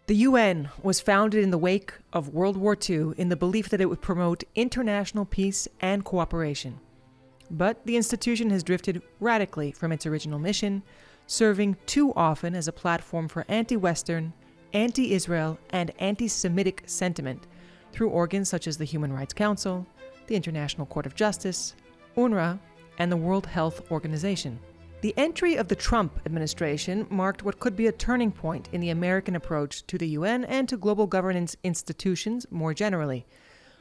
The UN was founded in the wake of World War II in the belief that it would promote international peace and cooperation. But the institution has drifted radically from its original mission, serving too often as a platform for anti-Western, anti-Israel, and anti-Semitic sentiment through organs such as the Human Rights Council, the International Court of Justice, UNRWA, and the World Health Organization. The entry of the Trump administration marked what could be a turning point in the American approach to the UN and to global governance institutions more generally.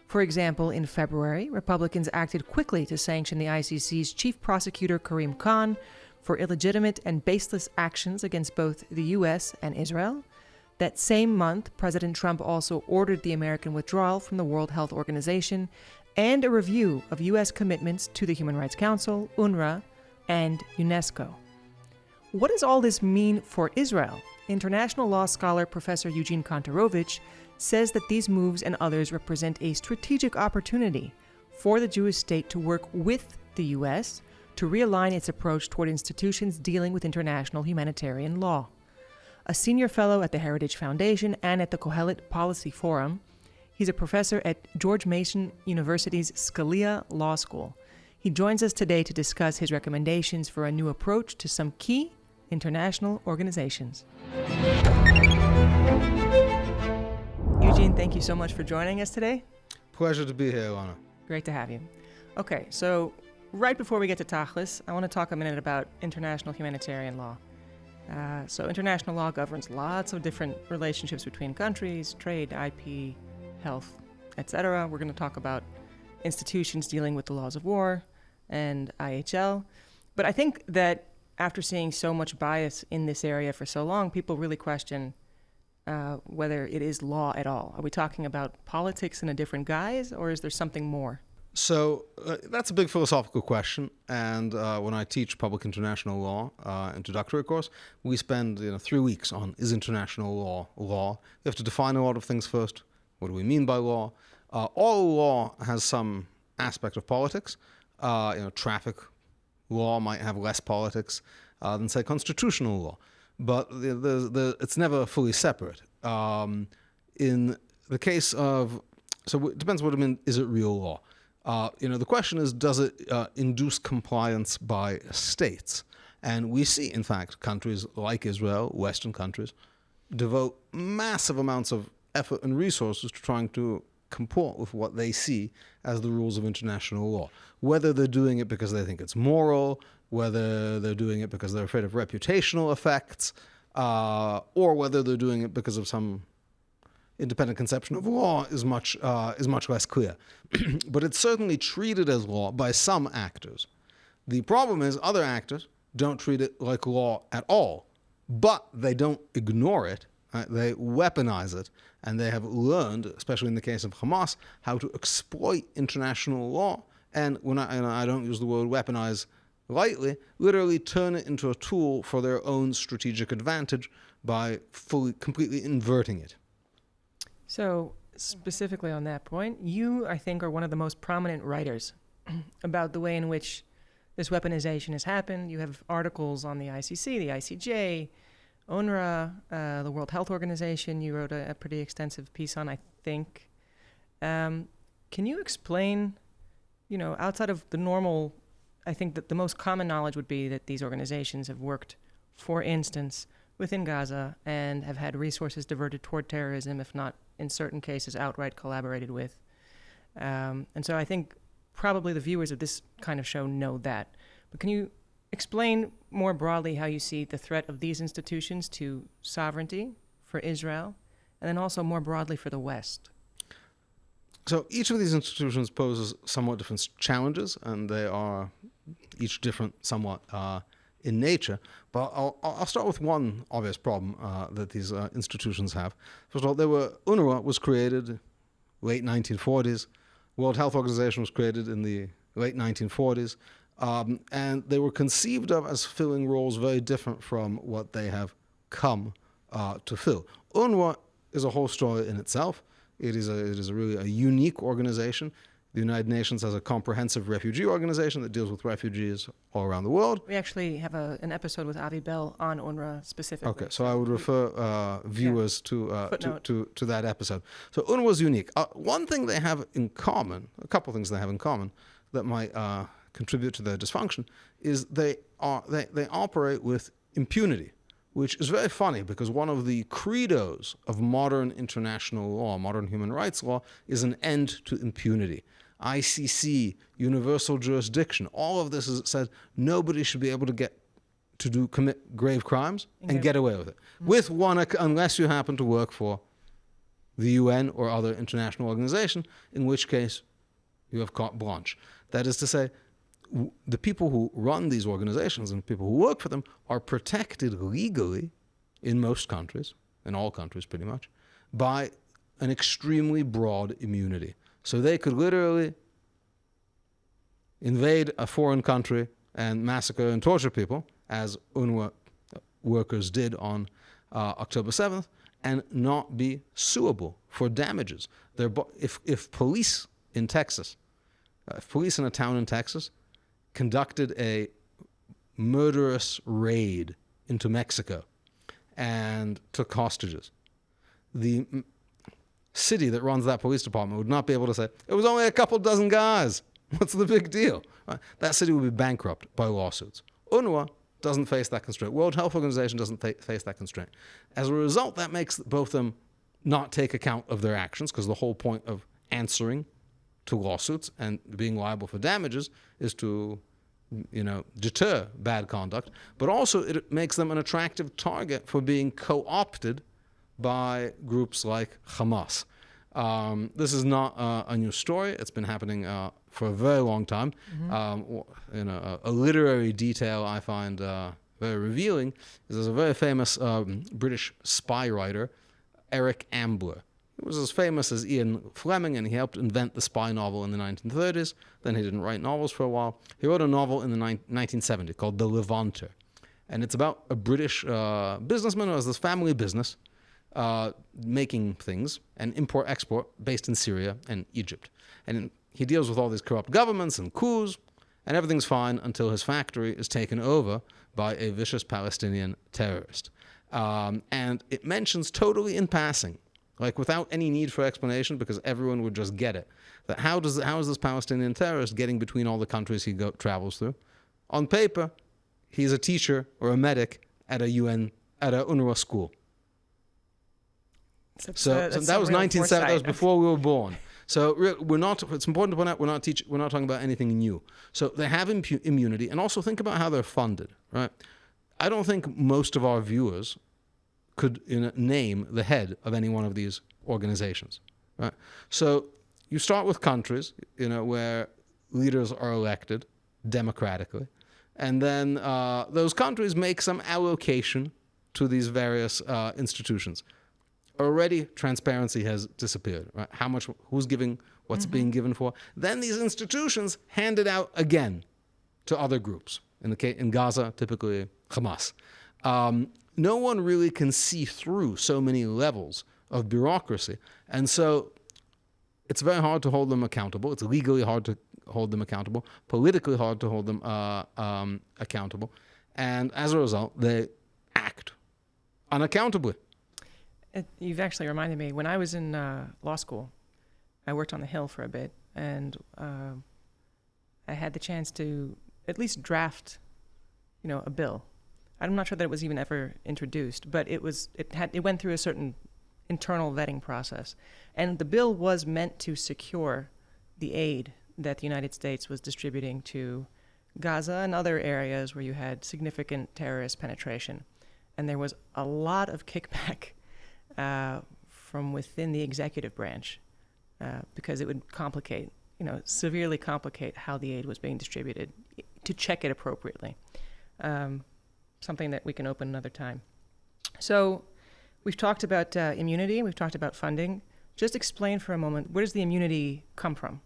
For example, in February, Republicans acted quickly to sanction the ICC's chief prosecutor Karim Khan for illegitimate and baseless actions against both the U.S. and Israel. That same month, President Trump also ordered the American withdrawal from the World Health Organization and a review of U.S. commitments to the Human Rights Council, UNRWA, and UNESCO. What does all this mean for Israel? International law scholar Professor Eugene Kontorovich says that these moves and others represent a strategic opportunity for the Jewish state to work with the U.S. to realign its approach toward institutions dealing with international humanitarian law. A senior fellow at the Heritage Foundation and at the Kohelet Policy Forum, he's a professor at George Mason University's Scalia Law School. He joins us today to discuss his recommendations for a new approach to some key international organizations. Eugene, thank you so much for joining us today. Pleasure to be here, Aylana. Great to have you. Okay, so right before we get to Tachlis, I want to talk a minute about international humanitarian law. So international law governs lots of different relationships between countries, trade, IP, health, etc. We're going to talk about institutions dealing with the laws of war and IHL. But I think that after seeing so much bias in this area for so long, people really question whether it is law at all. Are we talking about politics in a different guise, or is there something more? So that's a big philosophical question, and when I teach public international law introductory course, we spend 3 weeks on is international law. We have to define a lot of things first. What do we mean by law? All law has some aspect of politics. Traffic law might have less politics than, say, constitutional law, but it's never fully separate. In the case of, so it depends what I mean, is it real law? The question is, does it induce compliance by states? And we see, in fact, countries like Israel, Western countries, devote massive amounts of effort and resources to trying to comport with what they see as the rules of international law. Whether they're doing it because they think it's moral, whether they're doing it because they're afraid of reputational effects, or whether they're doing it because of some independent conception of law is much less clear. But it's certainly treated as law by some actors. The problem is other actors don't treat it like law at all, but they don't ignore it. They weaponize it, and they have learned, especially in the case of Hamas, how to exploit international law. And when I don't use the word weaponize lightly, literally turn it into a tool for their own strategic advantage by completely inverting it. So specifically on that point, you, I think, are one of the most prominent writers about the way in which this weaponization has happened. You have articles on the ICC, the ICJ, UNRWA, the World Health Organization. You wrote a pretty extensive piece on, I think. Can you explain, outside of the normal, I think that the most common knowledge would be that these organizations have worked, for instance, within Gaza and have had resources diverted toward terrorism, if not in certain cases outright collaborated with. And so I think probably the viewers of this kind of show know that. But can you explain more broadly how you see the threat of these institutions to sovereignty for Israel, and then also more broadly for the West? So each of these institutions poses somewhat different challenges, and they are each different somewhat in nature. But I'll start with one obvious problem that these institutions have. First of all, UNRWA was created late 1940s. World Health Organization was created in the late 1940s. And they were conceived of as filling roles very different from what they have come to fill. UNRWA is a whole story in itself. It is really a unique organization. The United Nations has a comprehensive refugee organization that deals with refugees all around the world. We actually have an episode with Avi Bell on UNRWA specifically. Okay, so I would refer viewers to that episode. So UNRWA is unique. One thing they have in common, a couple of things they have in common that might contribute to their dysfunction, is they operate with impunity, which is very funny because one of the credos of modern international law, modern human rights law, is an end to impunity. ICC, universal jurisdiction, all of this is said nobody should be able to commit grave crimes and get away with it. Mm-hmm. With one, unless you happen to work for the UN or other international organization, in which case you have carte blanche. That is to say, the people who run these organizations and people who work for them are protected legally in most countries, in all countries pretty much, by an extremely broad immunity. So they could literally invade a foreign country and massacre and torture people, as UNRWA workers did on October 7th, and not be suable for damages. If police in Texas, if police in a town in Texas conducted a murderous raid into Mexico and took hostages, the city that runs that police department would not be able to say, it was only a couple dozen guys. What's the big deal? Right? That city would be bankrupt by lawsuits. UNRWA doesn't face that constraint. World Health Organization doesn't face that constraint. As a result, that makes both of them not take account of their actions, because the whole point of answering to lawsuits and being liable for damages is to, deter bad conduct. But also it makes them an attractive target for being co-opted by groups like Hamas. This is not a new story. It's been happening for a very long time. Mm-hmm. A literary detail I find very revealing is there's a very famous British spy writer, Eric Ambler. He was as famous as Ian Fleming, and he helped invent the spy novel in the 1930s. Then he didn't write novels for a while. He wrote a novel in the 1970s called The Levanter. And it's about a British businessman who has this family business making things and import-export based in Syria and Egypt. And he deals with all these corrupt governments and coups, and everything's fine until his factory is taken over by a vicious Palestinian terrorist. And it mentions totally in passing, like without any need for explanation, because everyone would just get it, that how is this Palestinian terrorist getting between all the countries he travels through? On paper, he's a teacher or a medic at a UNRWA school. So that was 1970. That was before we were born. So it's important to point out we're not talking about anything new. So they have immunity, and also think about how they're funded, right? I don't think most of our viewers could name the head of any one of these organizations, right? So you start with countries, where leaders are elected democratically, and then those countries make some allocation to these various institutions. Already transparency has disappeared, right? How much, who's giving, what's being given for. Then these institutions hand it out again to other groups. In Gaza, typically Hamas. No one really can see through so many levels of bureaucracy. And so it's very hard to hold them accountable. It's legally hard to hold them accountable, politically hard to hold them accountable. And as a result, they act unaccountably. You've actually reminded me, when I was in law school, I worked on the Hill for a bit, and I had the chance to at least draft, a bill. I'm not sure that it was even ever introduced, but it went through a certain internal vetting process. And the bill was meant to secure the aid that the United States was distributing to Gaza and other areas where you had significant terrorist penetration. And there was a lot of kickback from within the executive branch, because it would severely complicate how the aid was being distributed to check it appropriately. Something that we can open another time. So we've talked about immunity, we've talked about funding. Just explain for a moment, where does the immunity come from?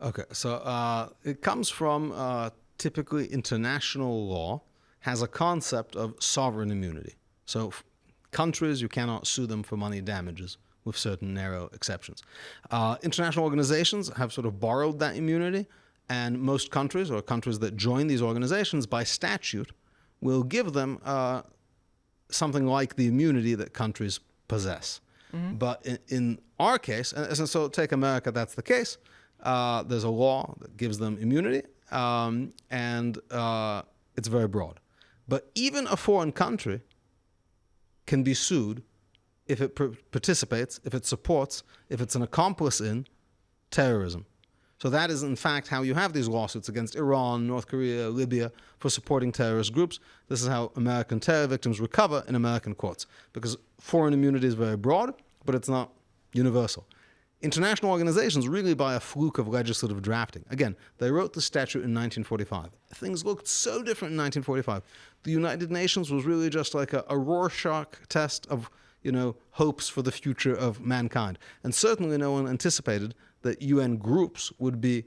Okay, so it comes from typically international law has a concept of sovereign immunity. So countries, you cannot sue them for money damages with certain narrow exceptions. International organizations have sort of borrowed that immunity, and most countries, or countries that join these organizations by statute, will give them something like the immunity that countries possess. But in our case, and so take America, that's the case. There's a law that gives them immunity, and it's very broad. But even a foreign country can be sued if it participates, if it supports, if it's an accomplice in terrorism. So that is, in fact, how you have these lawsuits against Iran, North Korea, Libya for supporting terrorist groups. This is how American terror victims recover in American courts, because foreign immunity is very broad, but it's not universal. International organizations, really by a fluke of legislative drafting. Again, they wrote the statute in 1945. Things looked so different in 1945. The United Nations was really just like a Rorschach test of, hopes for the future of mankind. And certainly no one anticipated that UN groups would be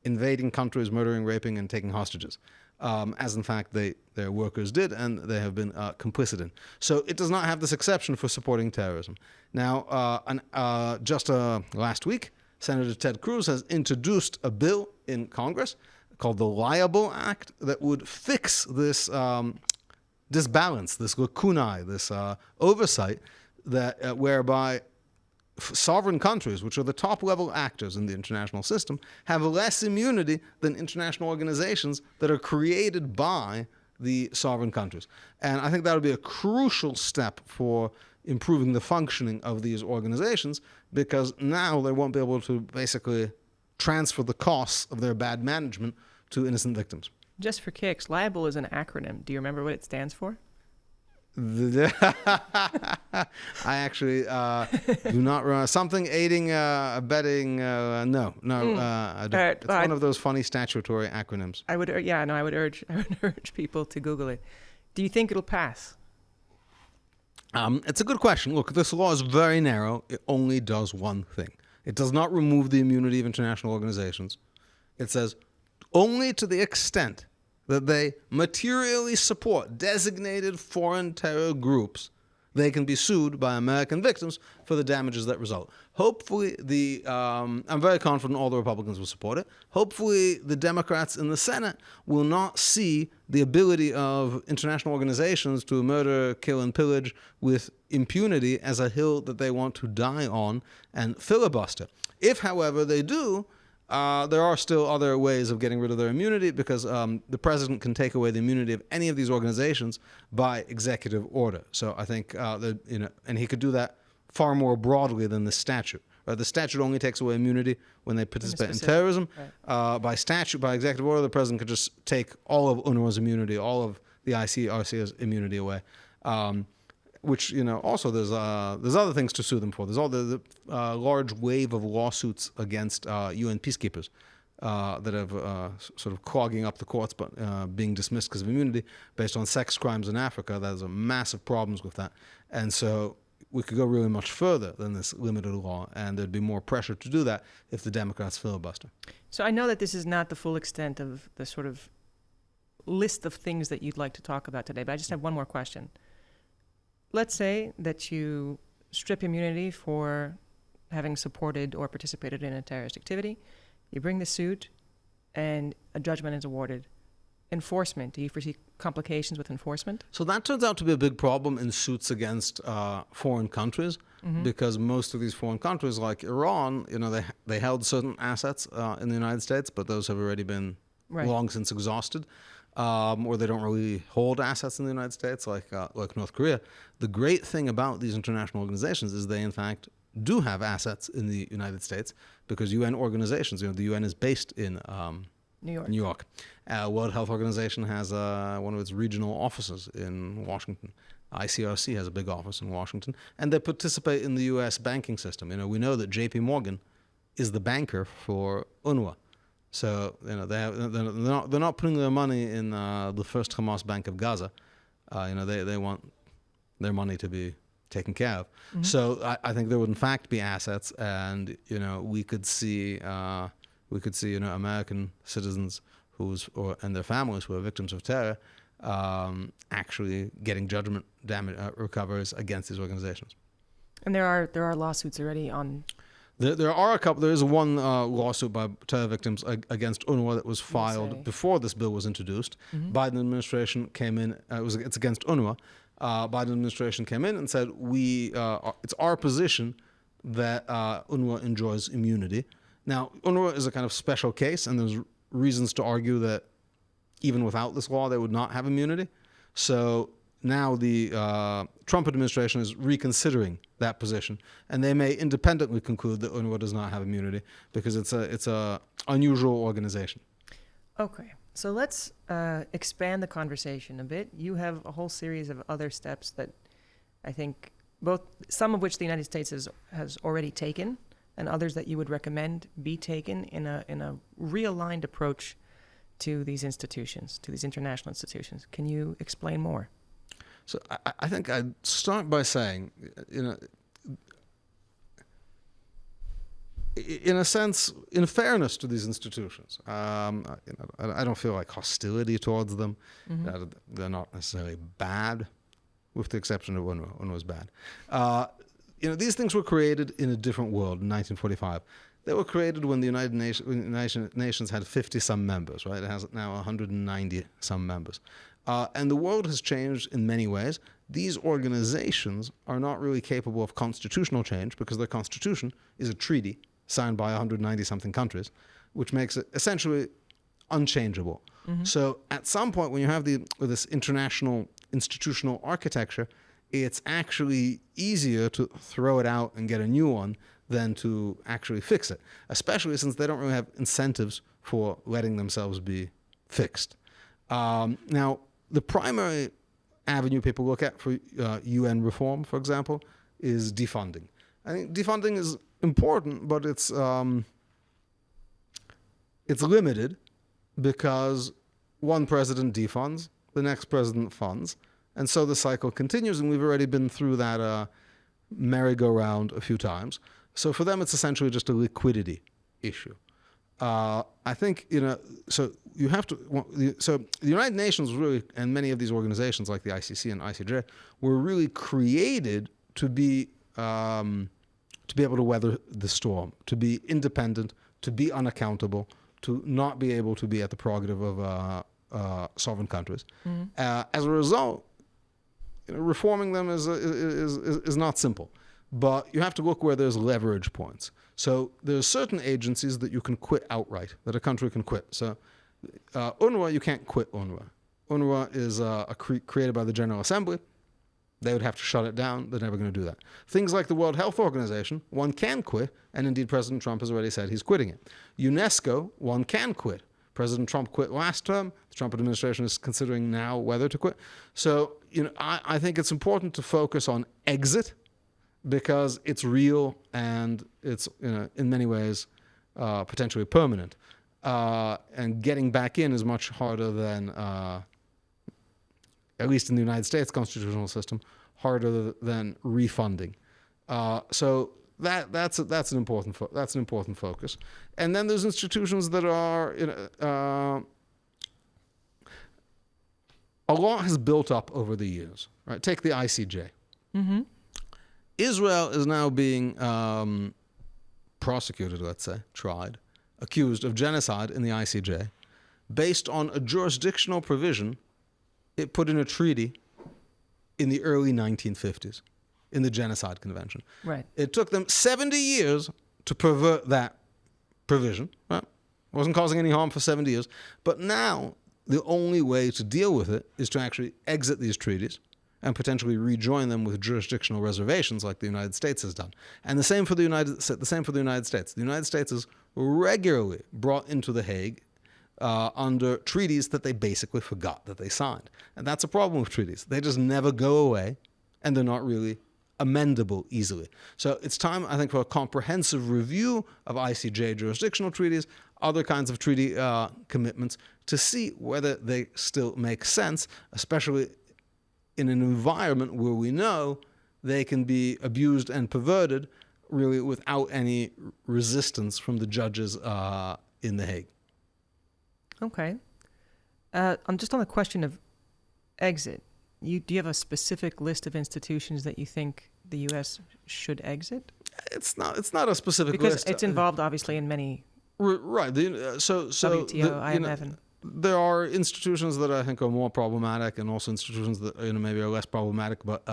invading countries, murdering, raping, and taking hostages, as in fact their workers did, and they have been complicit in. So it does not have this exception for supporting terrorism. Now, just last week, Senator Ted Cruz has introduced a bill in Congress called the Liable Act that would fix this disbalance, this lacunae, this oversight that whereby sovereign countries, which are the top-level actors in the international system, have less immunity than international organizations that are created by the sovereign countries. And I think that would be a crucial step for improving the functioning of these organizations, because now they won't be able to basically transfer the costs of their bad management to innocent victims. Just for kicks, liable is an acronym. Do you remember what it stands for? I actually do not remember. Something aiding, abetting, no, I don't. It's one of those funny statutory acronyms. I would urge people to Google it. Do you think it'll pass? It's a good question. Look, this law is very narrow. It only does one thing. It does not remove the immunity of international organizations. It says only to the extent that they materially support designated foreign terror groups, they can be sued by American victims for the damages that result. Hopefully, I'm very confident all the Republicans will support it. Hopefully, the Democrats in the Senate will not see the ability of international organizations to murder, kill, and pillage with impunity as a hill that they want to die on and filibuster. If, however, they do, there are still other ways of getting rid of their immunity, because the president can take away the immunity of any of these organizations by executive order. So I think and he could do that far more broadly than the statute. The statute only takes away immunity when they participate in terrorism. Right. By statute, by executive order, the president could just take all of UNRWA's immunity, all of the ICRC's immunity away. Which, also there's other things to sue them for. There's all the large wave of lawsuits against UN peacekeepers that have sort of clogging up the courts, but being dismissed because of immunity based on sex crimes in Africa. There's massive problems with that. And so we could go really much further than this limited law, and there'd be more pressure to do that if the Democrats filibuster. So I know that this is not the full extent of the sort of list of things that you'd like to talk about today, but I just have one more question. Let's say that you strip immunity for having supported or participated in a terrorist activity. You bring the suit, and a judgment is awarded. Enforcement, do you foresee complications with enforcement? So that turns out to be a big problem in suits against foreign countries, because most of these foreign countries, like Iran, they held certain assets in the United States, but those have already been long since exhausted. Or they don't really hold assets in the United States, like North Korea. The great thing about these international organizations is they, in fact, do have assets in the United States, because UN organizations, the UN is based in New York. World Health Organization has one of its regional offices in Washington. ICRC has a big office in Washington, and they participate in the U.S. banking system. We know that J.P. Morgan is the banker for UNRWA. So they're not putting their money in the first Hamas bank of Gaza. They want their money to be taken care of. Mm-hmm. So I think there would in fact be assets, and we could see American citizens and their families who are victims of terror actually getting judgment damage recoveries against these organizations. And there are lawsuits already on. There are a couple. There is one lawsuit by terror victims against UNRWA that was filed USA. before this bill was introduced. Biden administration came in. It's against UNRWA. Biden administration came in and said it's our position that UNRWA enjoys immunity. Now, UNRWA is a kind of special case, and there's reasons to argue that even without this law, they would not have immunity. So now the Trump administration is reconsidering that position, and they may independently conclude that UNRWA does not have immunity because it's a unusual organization. Okay, so let's expand the conversation a bit. You have a whole series of other steps that I think some of which the United States has already taken, and others that you would recommend be taken in a realigned approach to these institutions, to these international institutions. Can you explain more? So I think I'd start by saying, in a sense, in fairness to these institutions, I don't feel like hostility towards them. They're not necessarily bad, with the exception of UNRWA. UNRWA is bad. These things were created in a different world in 1945. They were created when the United Nations had 50-some members, right? It has now 190-some members. And the world has changed in many ways. These organizations are not really capable of constitutional change because their constitution is a treaty signed by 190-something countries, which makes it essentially unchangeable. So at some point, when you have this international institutional architecture, it's actually easier to throw it out and get a new one than to actually fix it, especially since they don't really have incentives for letting themselves be fixed. Now, the primary avenue people look at for UN reform, for example, is defunding. I think defunding is important, but it's limited because one president defunds, the next president funds, and so the cycle continues, and we've already been through that merry-go-round a few times. So for them, it's essentially just a liquidity issue. I think, so you have to, so the United Nations really, and many of these organizations like the ICC and ICJ, were really created to be able to weather the storm, to be independent, to be unaccountable, to not be able to be at the prerogative of sovereign countries. As a result, reforming them is not simple. But you have to look where there's leverage points. So there's certain agencies that you can quit outright, that a country can quit. So UNRWA, you can't quit UNRWA. UNRWA is created by the General Assembly. They would have to shut it down. They're never going to do that. Things like the World Health Organization, one can quit, and indeed President Trump has already said he's quitting it. UNESCO, one can quit. President Trump quit last term. The Trump administration is considering now whether to quit. So I think it's important to focus on exit, because it's real and it's in many ways potentially permanent. And getting back in is much harder than, at least in the United States constitutional system, harder than refunding. So that's an important focus. And then there's institutions that are a lot has built up over the years. Right? Take the ICJ. Israel is now being prosecuted, let's say, tried, accused of genocide in the ICJ, based on a jurisdictional provision it put in a treaty in the early 1950s, in the Genocide Convention. Right. It took them 70 years to pervert that provision. Right? It wasn't causing any harm for 70 years. But now the only way to deal with it is to actually exit these treaties and potentially rejoin them with jurisdictional reservations like the United States has done. And the same for the United States. The United States is regularly brought into The Hague under treaties that they basically forgot that they signed. And that's a problem with treaties. They just never go away, and they're not really amendable easily. So it's time, I think, for a comprehensive review of ICJ jurisdictional treaties, other kinds of treaty commitments, to see whether they still make sense, especially in an environment where we know they can be abused and perverted really without any resistance from the judges in The Hague. Okay. I'm just on the question of exit. Do you have a specific list of institutions that you think the U.S. should exit? It's not a specific Because list. it's involved, obviously, in many Right. WTO, IMF, and there are institutions that I think are more problematic, and also institutions that maybe are less problematic, but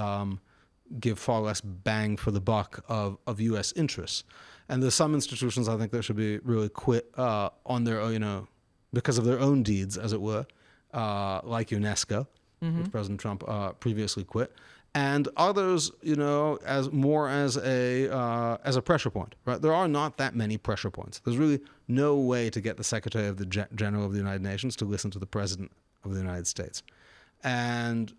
give far less bang for the buck of U.S. interests. And there's some institutions I think that should be really quit on their own, because of their own deeds, as it were, like UNESCO, which President Trump previously quit. And others, as a pressure point, right? There are not that many pressure points. There's really no way to get the Secretary of the General of the United Nations to listen to the President of the United States. And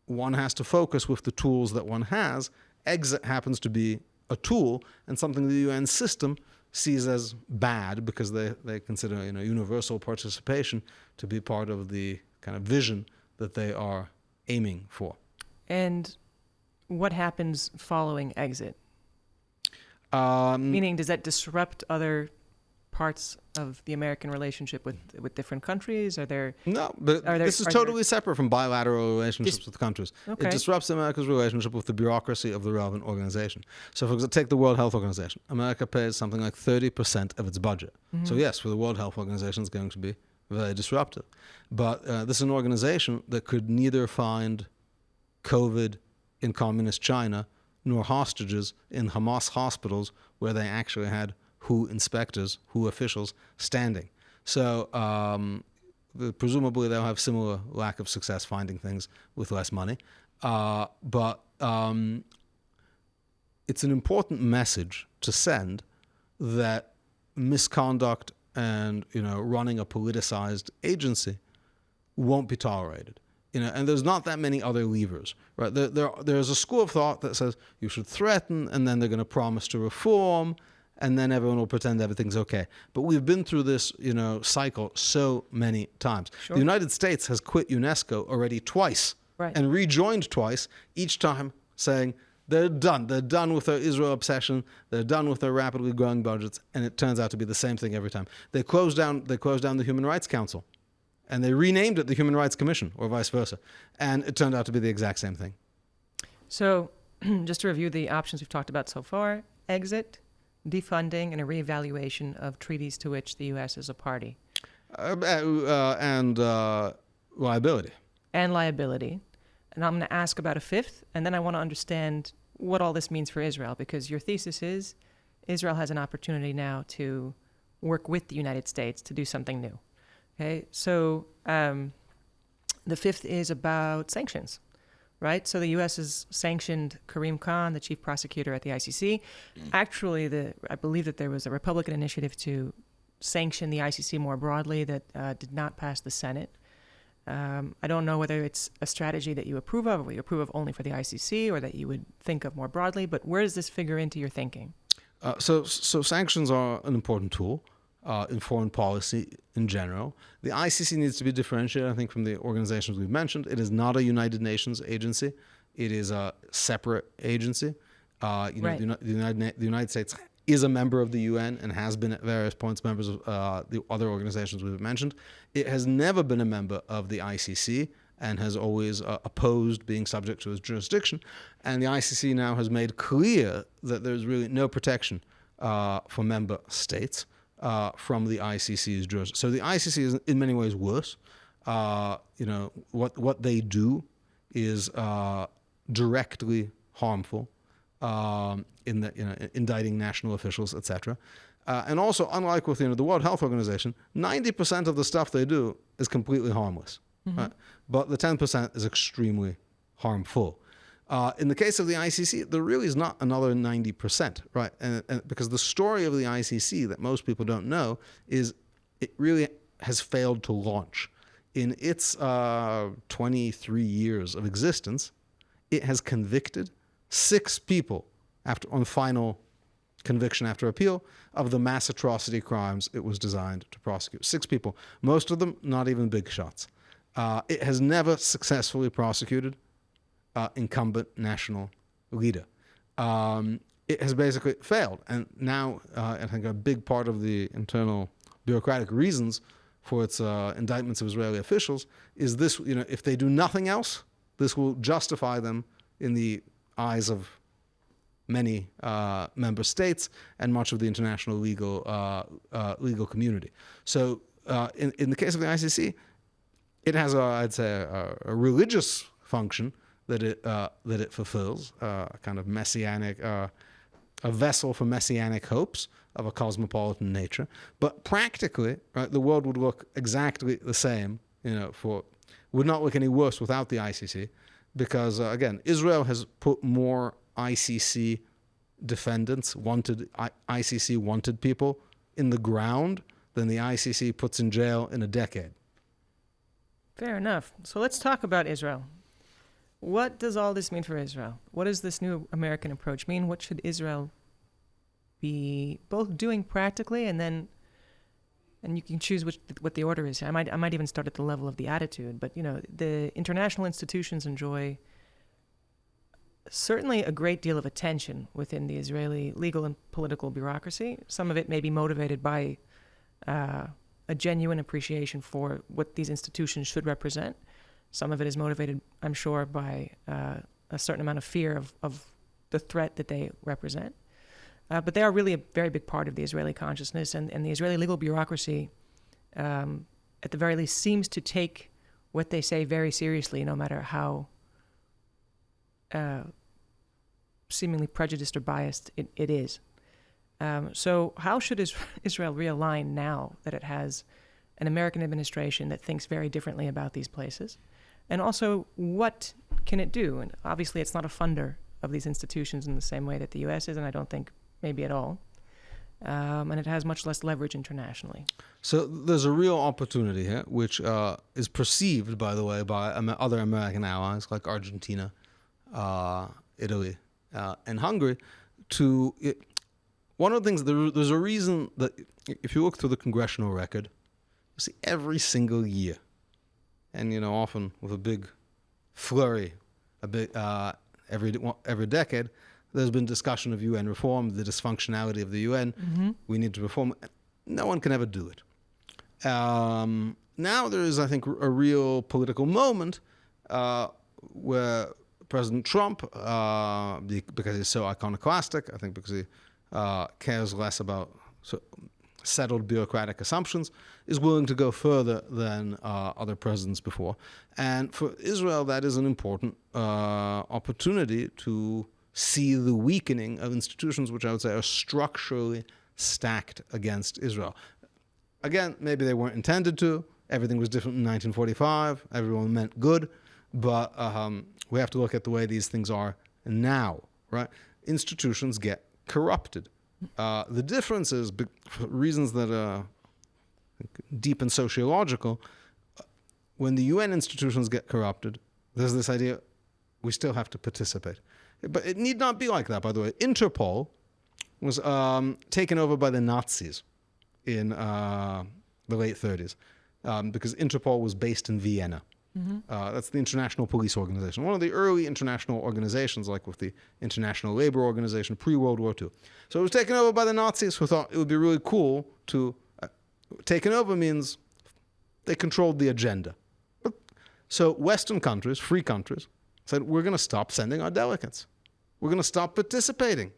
one has to focus with the tools that one has. Exit happens to be a tool and something the UN system sees as bad because they consider, universal participation to be part of the kind of vision that they are aiming for. And what happens following exit? Meaning, does that disrupt other parts of the American relationship with different countries? No, but this is totally separate from bilateral relationships with countries. Okay. It disrupts America's relationship with the bureaucracy of the relevant organization. So, for example, take the World Health Organization. America pays something like 30% of its budget. So, yes, for the World Health Organization, it's going to be very disruptive. But this is an organization that could neither find COVID in communist China nor hostages in Hamas hospitals where they actually had WHO inspectors, WHO officials standing. So presumably they'll have similar lack of success finding things with less money. But it's an important message to send that misconduct and running a politicized agency won't be tolerated. And there's not that many other levers, right? There's a school of thought that says you should threaten, and then they're going to promise to reform, and then everyone will pretend everything's okay. But we've been through this, cycle so many times. Sure. The United States has quit UNESCO already twice, right, and rejoined twice, each time saying they're done. They're done with their Israel obsession. They're done with their rapidly growing budgets, and it turns out to be the same thing every time. They closed down the Human Rights Council. And they renamed it the Human Rights Commission, or vice versa. And it turned out to be the exact same thing. So, just to review the options we've talked about so far: exit, defunding, and a reevaluation of treaties to which the U.S. is a party. And liability. And liability. And I'm going to ask about a fifth, and then I want to understand what all this means for Israel, because your thesis is Israel has an opportunity now to work with the United States to do something new. Okay, so the fifth is about sanctions, right? So the U.S. has sanctioned Karim Khan, the chief prosecutor at the ICC. Actually, I believe that there was a Republican initiative to sanction the ICC more broadly that did not pass the Senate. I don't know whether it's a strategy that you approve of, or you approve of only for the ICC, or that you would think of more broadly, but where does this figure into your thinking? So sanctions are an important tool in foreign policy in general. The ICC needs to be differentiated, I think, from the organizations we've mentioned. It is not a United Nations agency. It is a separate agency. Right. The United States is a member of the UN and has been at various points members of the other organizations we've mentioned. It has never been a member of the ICC and has always opposed being subject to its jurisdiction. And the ICC now has made clear that there's really no protection for member states from the ICC's jurisdiction. So the ICC is in many ways worse. What they do is directly harmful in the indicting national officials, etc. And also, unlike with the World Health Organization, 90% of the stuff they do is completely harmless, right? But the 10% is extremely harmful. In the case of the ICC, there really is not another 90%, right? And because the story of the ICC that most people don't know is it really has failed to launch. In its 23 years of existence, it has convicted 6 people on final conviction after appeal of the mass atrocity crimes it was designed to prosecute. 6 people, most of them not even big shots. It has never successfully prosecuted incumbent national leader. It has basically failed. And now I think a big part of the internal bureaucratic reasons for its indictments of Israeli officials is this, if they do nothing else, this will justify them in the eyes of many member states and much of the international legal community. So in the case of the ICC, it has I'd say a religious function that it fulfills, a kind of messianic, a vessel for messianic hopes of a cosmopolitan nature. But practically, right, the world would look exactly the same, would not look any worse without the ICC, because again, Israel has put more ICC defendants, ICC wanted people in the ground than the ICC puts in jail in a decade. Fair enough. So let's talk about Israel. What does all this mean for Israel? What does this new American approach mean? What should Israel be both doing practically, and you can choose what the order is. I might even start at the level of the attitude, but the international institutions enjoy certainly a great deal of attention within the Israeli legal and political bureaucracy. Some of it may be motivated by a genuine appreciation for what these institutions should represent. Some of it is motivated, I'm sure, by a certain amount of fear of the threat that they represent. But they are really a very big part of the Israeli consciousness, and the Israeli legal bureaucracy, at the very least, seems to take what they say very seriously, no matter how seemingly prejudiced or biased it is. So how should Israel realign now that it has an American administration that thinks very differently about these places? And also, what can it do? And obviously, it's not a funder of these institutions in the same way that the U.S. is, and I don't think maybe at all. And it has much less leverage internationally. So there's a real opportunity here, which is perceived, by the way, by other American allies like Argentina, Italy, and Hungary. One of the things, there's a reason that if you look through the congressional record, you see every single year, and often with a big flurry, every decade, there's been discussion of UN reform, the dysfunctionality of the UN. Mm-hmm. We need to reform. No one can ever do it. Now there is, I think, a real political moment where President Trump, because he's so iconoclastic, I think because he cares less about settled bureaucratic assumptions, is willing to go further than other presidents before. And for Israel, that is an important opportunity to see the weakening of institutions which I would say are structurally stacked against Israel. Again, maybe they weren't intended to. Everything was different in 1945. Everyone meant good. But we have to look at the way these things are now, right? Institutions get corrupted. The difference is, for reasons that are deep and sociological, when the UN institutions get corrupted, there's this idea we still have to participate. But it need not be like that, by the way. Interpol was taken over by the Nazis in the late 30s because Interpol was based in Vienna. Mm-hmm. That's the International Police Organization, one of the early international organizations, like with the International Labor Organization pre-World War II. So it was taken over by the Nazis, who thought it would be really cool to... taken over means they controlled the agenda. So Western countries, free countries, said, we're going to stop sending our delegates. We're going to stop participating.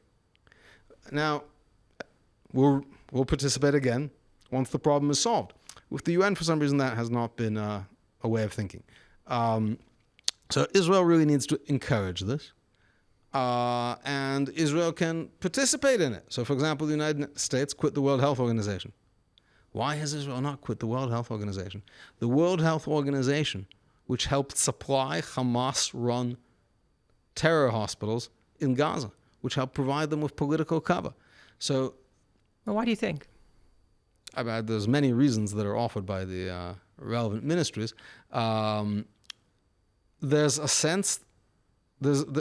Now, we'll participate again once the problem is solved. With the UN, for some reason, that has not been a way of thinking. So Israel really needs to encourage this. And Israel can participate in it. So, for example, the United States quit the World Health Organization. Why has Israel not quit the World Health Organization? The World Health Organization, which helped supply Hamas-run terror hospitals in Gaza, which helped provide them with political cover. So, well, why do you think? There's many reasons that are offered by the relevant ministries. There's a sense,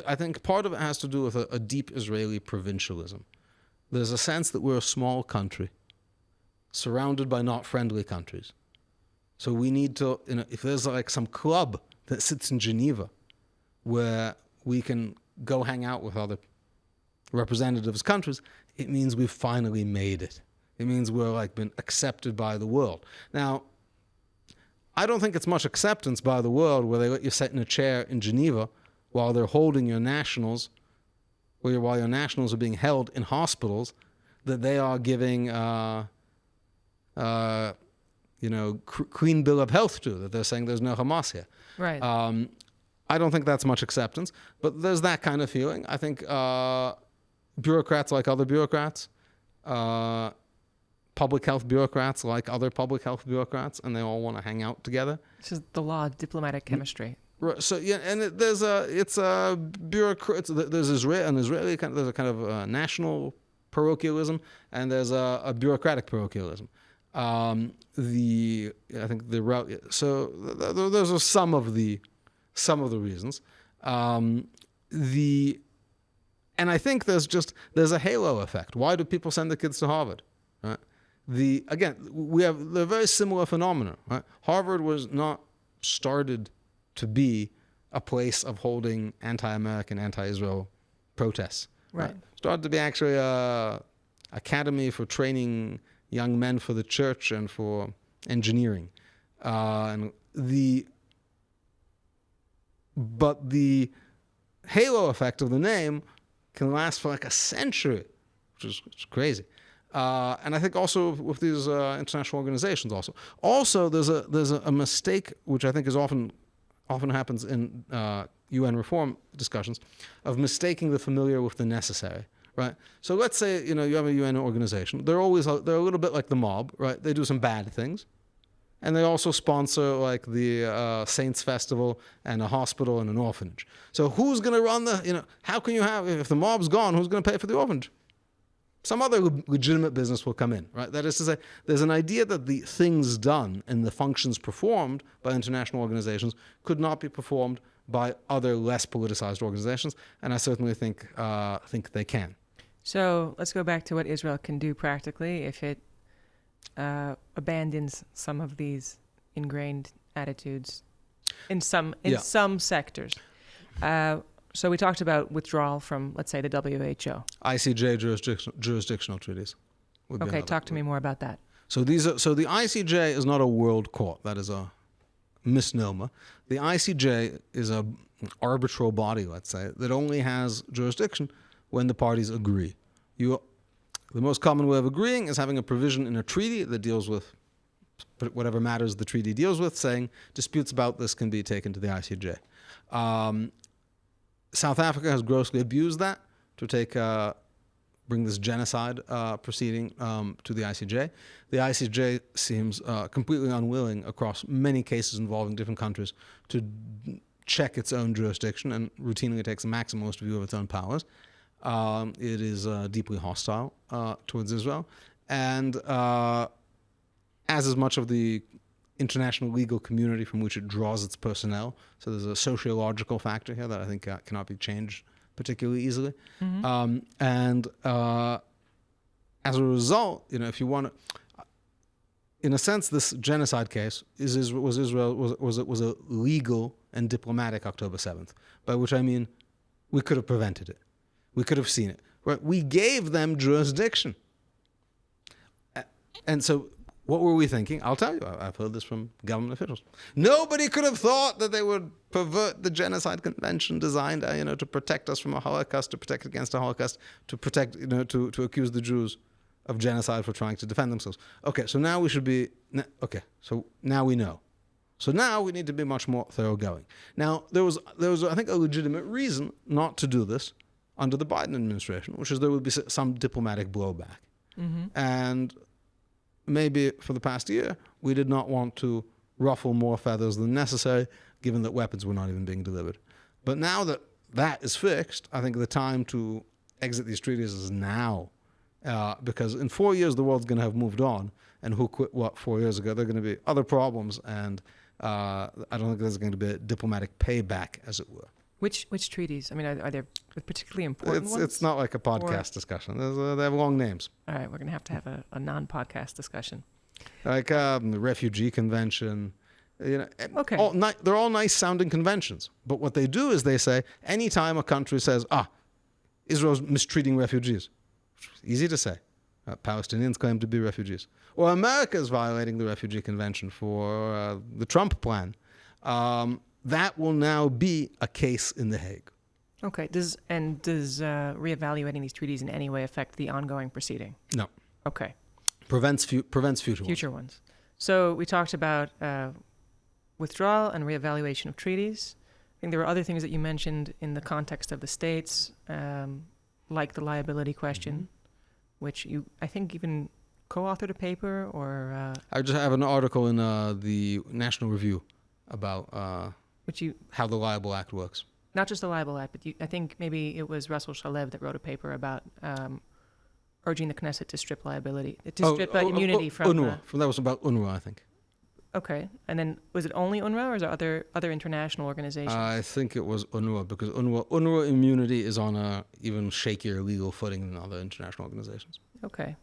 I think part of it has to do with a deep Israeli provincialism. There's a sense that we're a small country, surrounded by not friendly countries. So we need to, if there's like some club that sits in Geneva where we can go hang out with other representatives' countries, it means we've finally made it. It means we're been accepted by the world. Now, I don't think it's much acceptance by the world where they let you sit in a chair in Geneva while they're holding your nationals, where while your nationals are being held in hospitals, that they are giving, clean bill of health to, that they're saying there's no Hamas here. Right. I don't think that's much acceptance, but there's that kind of feeling. I think bureaucrats like other bureaucrats, public health bureaucrats like other public health bureaucrats, and they all want to hang out together. This is the law of diplomatic chemistry. Right. So yeah, and there's a Israeli kind of, there's a kind of national parochialism, and there's a bureaucratic parochialism. Those are some of the reasons. And I think there's a halo effect. Why do people send their kids to Harvard? Right? We have the very similar phenomena. Right? Harvard was not started to be a place of holding anti-American, anti-Israel protests. Right. Started to be actually a academy for training young men for the church and for engineering. But the halo effect of the name can last for like a century, which is crazy. And I think also with these international organizations also there's a mistake which I think is often happens in UN reform discussions, of mistaking the familiar with the necessary, right? So let's say, you have a UN organization. They're a little bit like the mob, right? They do some bad things. And they also sponsor like the Saints Festival and a hospital and an orphanage. So who's going to run how can you if the mob's gone, who's going to pay for the orphanage? Some other legitimate business will come in, right? That is to say, there's an idea that the things done and the functions performed by international organizations could not be performed by other less politicized organizations, and I certainly think they can. So let's go back to what Israel can do practically if it abandons some of these ingrained attitudes in some sectors. So we talked about withdrawal from, let's say, the WHO. ICJ jurisdictional treaties. Okay, talk to me more about that. So the ICJ is not a world court. That is a misnomer. The ICJ is an arbitral body, let's say, that only has jurisdiction when the parties agree. The most common way of agreeing is having a provision in a treaty that deals with whatever matters the treaty deals with, saying disputes about this can be taken to the ICJ. South Africa has grossly abused that to bring this genocide proceeding to the ICJ. The ICJ seems completely unwilling across many cases involving different countries to check its own jurisdiction and routinely takes a maximalist view of its own powers. It is deeply hostile towards Israel, and as is much of the international legal community from which it draws its personnel. So there's a sociological factor here that I think cannot be changed particularly easily. Mm-hmm. And as a result, if you want to, in a sense, this genocide case was a legal and diplomatic October 7th, by which I mean we could have prevented it. We could have seen it. Right? We gave them jurisdiction. And so what were we thinking? I'll tell you. I've heard this from government officials. Nobody could have thought that they would pervert the Genocide Convention designed, to protect us from a Holocaust, to protect against a Holocaust, to protect, to accuse the Jews of genocide for trying to defend themselves. Okay, so now we should be. Okay, so now we know. So now we need to be much more thoroughgoing. Now there was I think a legitimate reason not to do this under the Biden administration, which is there would be some diplomatic blowback, and maybe for the past year, we did not want to ruffle more feathers than necessary, given that weapons were not even being delivered. But now that that is fixed, I think the time to exit these treaties is now, because in 4 years, the world's going to have moved on, and who quit what 4 years ago? There are going to be other problems, and I don't think there's going to be a diplomatic payback, as it were. Which treaties? I mean, are there particularly important ones? It's not like a podcast discussion. They have long names. All right, we're going to have a non-podcast discussion. Like the Refugee Convention. Okay. They're all nice sounding conventions. But what they do is they say, anytime a country says, Israel's mistreating refugees. Easy to say. Palestinians claim to be refugees. Or America is violating the Refugee Convention for the Trump plan. That will now be a case in The Hague. Okay. Does reevaluating these treaties in any way affect the ongoing proceeding? No. Okay. Prevents future ones. So we talked about withdrawal and reevaluation of treaties. I think there were other things that you mentioned in the context of the states, like the liability question, which you, I think, even co-authored a paper or... I just have an article in the National Review about how the Liable Act works. Not just the Liable Act, but I think maybe it was Russell Shalev that wrote a paper about urging the Knesset to strip liability, immunity from... UNRWA. That was about UNRWA, I think. Okay. And then was it only UNRWA, or is there other international organizations? I think it was UNRWA, because UNRWA immunity is on a even shakier legal footing than other international organizations. Okay.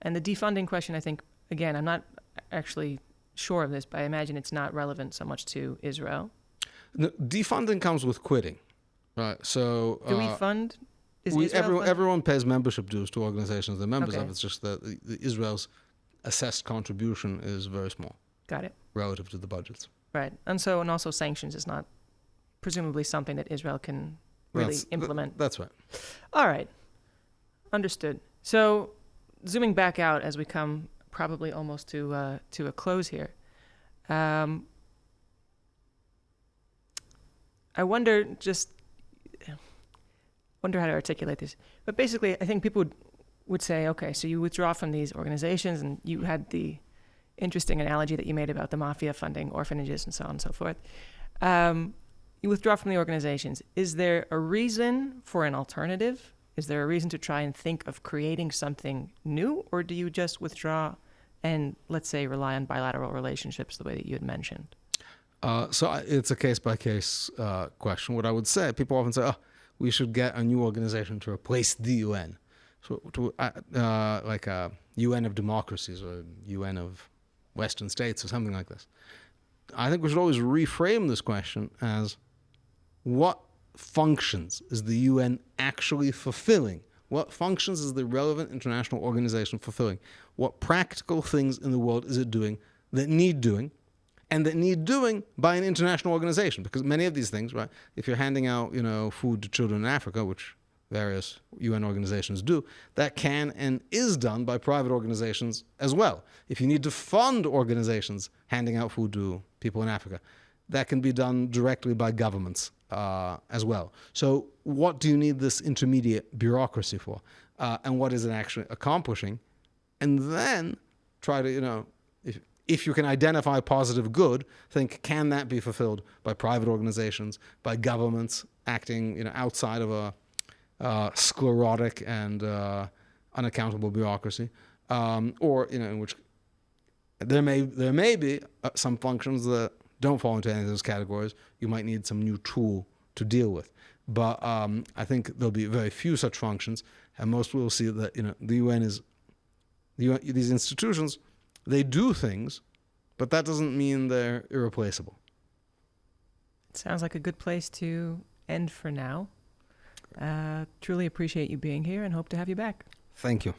And the defunding question, I think, again, I'm not actually sure of this, but I imagine it's not relevant so much to Israel. No, defunding comes with quitting, right? So do we fund? Everyone pays membership dues to organizations they're members Okay. of. It's just that Israel's assessed contribution is very small. Got it. Relative to the budgets. Right. And also sanctions is not presumably something that Israel can really implement. That's right. All right. Understood. So zooming back out as we come probably almost to a close here. I wonder how to articulate this. But basically, I think people would say, okay, so you withdraw from these organizations, and you had the interesting analogy that you made about the mafia funding orphanages and so on and so forth. You withdraw from the organizations. Is there a reason for an alternative? Is there a reason to try and think of creating something new? Or do you just withdraw and, let's say, rely on bilateral relationships the way that you had mentioned? So it's a case-by-case question. What I would say, people often say, we should get a new organization to replace the UN. So like a UN of democracies or UN of Western states or something like this. I think we should always reframe this question as, what functions is the UN actually fulfilling? What functions is the relevant international organization fulfilling? What practical things in the world is it doing that need doing, and that need doing by an international organization? Because many of these things, right, if you're handing out, food to children in Africa, which various UN organizations do, that can and is done by private organizations as well. If you need to fund organizations handing out food to people in Africa, that can be done directly by governments as well. So what do you need this intermediate bureaucracy for? And what is it actually accomplishing? And then try to, if you can identify positive good, think, can that be fulfilled by private organizations, by governments acting, outside of a sclerotic and unaccountable bureaucracy, or in which there may be some functions that don't fall into any of those categories. You might need some new tool to deal with, but I think there'll be very few such functions, and most will see that the UN is these institutions. They do things, but that doesn't mean they're irreplaceable. It sounds like a good place to end for now. Truly appreciate you being here and hope to have you back. Thank you.